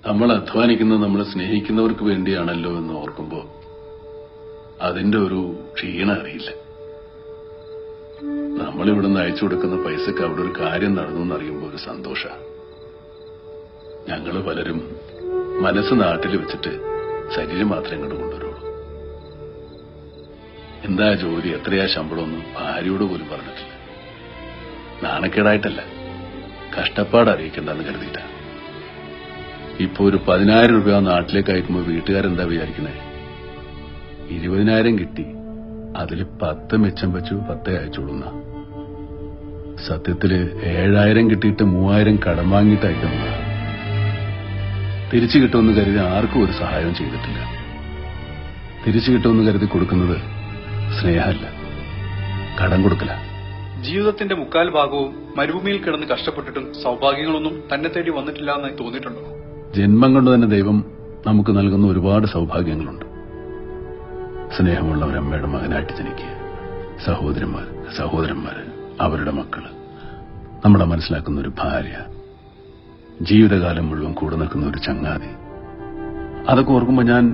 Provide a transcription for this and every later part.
നമ്മൾ അധ്വാനിക്കുന്നത് നമ്മളെ സ്നേഹിക്കുന്നവർക്ക് വേണ്ടിയാണല്ലോ എന്ന് ഓർക്കുമ്പോ അതിന്റെ ഒരു ക്ഷീണം അറിയില്ല. നമ്മളിവിടുന്ന് അയച്ചു കൊടുക്കുന്ന പൈസക്ക് അവിടെ ഒരു കാര്യം നടന്നു എന്നറിയുമ്പോൾ ഒരു സന്തോഷ. ഞങ്ങള് പലരും മനസ്സ് നാട്ടിൽ വെച്ചിട്ട് ശരീരം മാത്രമേ ഇങ്ങോട്ട് കൊണ്ടുവരുള്ളൂ. എന്താ ജോലി, എത്രയാ ശമ്പളമൊന്നും ഭാര്യയോട് പോലും പറഞ്ഞിട്ടില്ല. നാണക്കേടായിട്ടല്ല, കഷ്ടപ്പാട് അറിയിക്കണ്ടെന്ന് കരുതിയിട്ട. ഇപ്പൊ ഒരു 10,000 രൂപ നാട്ടിലേക്ക് അയക്കുമ്പോൾ വീട്ടുകാരെന്താ വിചാരിക്കണേ? 20,000 കിട്ടി, അതിൽ 10 മിച്ചം വെച്ചു 10 അയച്ചോളുന്ന. സത്യത്തില് 7,000 കിട്ടിയിട്ട് 3,000 കടം വാങ്ങിയിട്ട് അയക്കുന്ന. തിരിച്ചു കിട്ടുമെന്ന് കരുതി ആർക്കും ഒരു സഹായവും ചെയ്തിട്ടില്ല. തിരിച്ചു കിട്ടുമെന്ന് കരുതി കൊടുക്കുന്നത് സ്നേഹമല്ല, കടം കൊടുക്കല. ജീവിതത്തിന്റെ 3/4 ഭാഗവും മരുഭൂമിയിൽ കിടന്ന് കഷ്ടപ്പെട്ടിട്ടും സൗഭാഗ്യങ്ങളൊന്നും തന്നെ തേടി വന്നിട്ടില്ല എന്ന് തോന്നിയിട്ടുണ്ടോ? ജന്മം കൊണ്ട് തന്നെ ദൈവം നമുക്ക് നൽകുന്ന ഒരുപാട് സൗഭാഗ്യങ്ങളുണ്ട്. സ്നേഹമുള്ള ഒരമ്മയുടെ മകനായിട്ട് ജനിക്കുക, സഹോദരന്മാര്, അവരുടെ മക്കള്, നമ്മളെ മനസ്സിലാക്കുന്ന ഒരു ഭാര്യ, ജീവിതകാലം മുഴുവൻ കൂടെ നിൽക്കുന്ന ഒരു ചങ്ങാതി. അതൊക്കെ ഓർക്കുമ്പോൾ ഞാൻ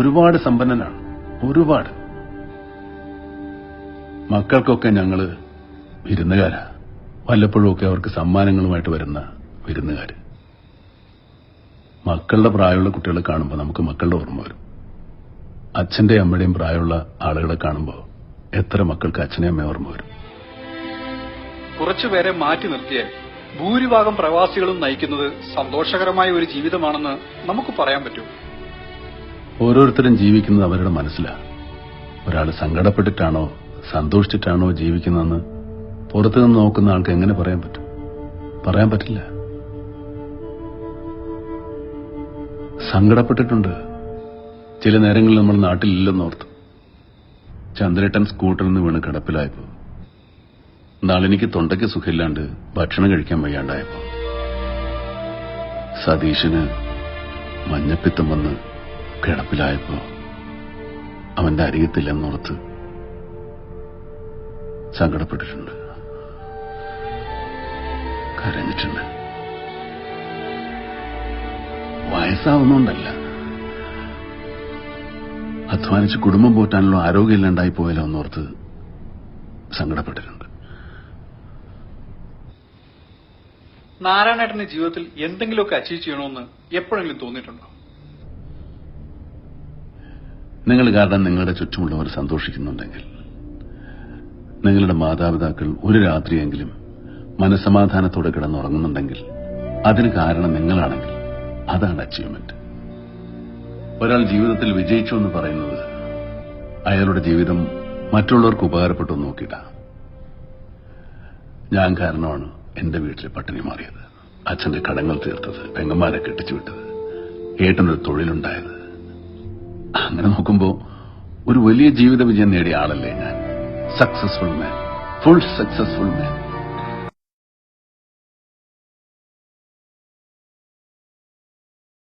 ഒരുപാട് സമ്പന്നനാണ്. ഒരുപാട്. മക്കൾക്കൊക്കെ ഞങ്ങള് വിരുന്നുകാരാ. വല്ലപ്പോഴുമൊക്കെ അവർക്ക് സമ്മാനങ്ങളുമായിട്ട് വരുന്ന വിരുന്നുകാര്. മക്കളുടെ പ്രായമുള്ള കുട്ടികളെ കാണുമ്പോൾ നമുക്ക് മക്കളുടെ ഓർമ്മ വരും. അച്ഛന്റെയും അമ്മയുടെയും പ്രായമുള്ള ആളുകളെ കാണുമ്പോൾ എത്ര മക്കൾക്ക് അച്ഛനെയും അമ്മയെ ഓർമ്മ വരും. കുറച്ചുപേരെ മാറ്റി നിർത്തിയാൽ ഭൂരിഭാഗം പ്രവാസികളും നയിക്കുന്നത് സന്തോഷകരമായ ഒരു ജീവിതമാണെന്ന് നമുക്ക് പറയാൻ പറ്റും. ഓരോരുത്തരും ജീവിക്കുന്നത് അവരുടെ മനസ്സിലാണ്. ഒരാൾ സങ്കടപ്പെട്ടിട്ടാണോ സന്തോഷിച്ചിട്ടാണോ ജീവിക്കുന്നതെന്ന് പുറത്തുനിന്ന് നോക്കുന്ന ആൾക്ക് എങ്ങനെ പറയാൻ പറ്റും? പറയാൻ പറ്റില്ല. സങ്കടപ്പെട്ടിട്ടുണ്ട്. ചില നേരങ്ങളിൽ നമ്മൾ നാട്ടിലില്ലെന്നോർത്തു. ചന്ദ്രേട്ടൻ സ്കൂട്ടറിൽ നിന്ന് വീണ് കിടപ്പിലായപ്പോ, നാളെനിക്ക് തൊണ്ടയ്ക്ക് സുഖമില്ലാണ്ട് ഭക്ഷണം കഴിക്കാൻ വയ്യാണ്ടായപ്പോ, സതീശന് മഞ്ഞപ്പിത്തം വന്ന് കിടപ്പിലായപ്പോ അവന്റെ അരികത്തില്ലെന്നോർത്ത് സങ്കടപ്പെട്ടിട്ടുണ്ട്, കരഞ്ഞിട്ടുണ്ട്. വയസ്സാവുന്നോണ്ടല്ല, അധ്വാനിച്ച് കുടുംബം പോറ്റാനുള്ള ആരോഗ്യമില്ലാണ്ടായി പോയാലോ എന്നോർത്ത് സങ്കടപ്പെട്ടിട്ടുണ്ട്. നാരായണേട്ടന്റെ ജീവിതത്തിൽ എന്തെങ്കിലുമൊക്കെ അച്ചീവ് ചെയ്യണമെന്ന് എപ്പോഴെങ്കിലും തോന്നിയിട്ടുണ്ടോ? നിങ്ങൾ കാരണം നിങ്ങളുടെ ചുറ്റുമുള്ളവർ സന്തോഷിക്കുന്നുണ്ടെങ്കിൽ, നിങ്ങളുടെ മാതാപിതാക്കൾ ഒരു രാത്രിയെങ്കിലും മനസ്സമാധാനത്തോടെ കിടന്നുറങ്ങുന്നുണ്ടെങ്കിൽ, അതിന് കാരണം നിങ്ങളാണെങ്കിൽ അതാണ് അച്ചീവ്മെന്റ്. ഒരാൾ ജീവിതത്തിൽ വിജയിച്ചു എന്ന് പറയുന്നത് അയാളുടെ ജീവിതം മറ്റുള്ളവർക്ക് ഉപകാരപ്പെട്ടു നോക്കിയിട്ടാ. ഞാൻ കാരണമാണ് എന്റെ വീട്ടിലെ പട്ടിണി മാറിയത്, അച്ഛന്റെ കടങ്ങൾ തീർത്തത്, പെങ്ങന്മാരെ കെട്ടിച്ചു വിട്ടത്, ഏട്ടനൊരു തൊഴിലുണ്ടായത്. അങ്ങനെ നോക്കുമ്പോ ഒരു വലിയ ജീവിത വിജയം നേടിയ ആളല്ലേ ഞാൻ. സക്സസ്ഫുൾ മാൻ, ഫുൾ സക്സസ്ഫുൾ മാൻ.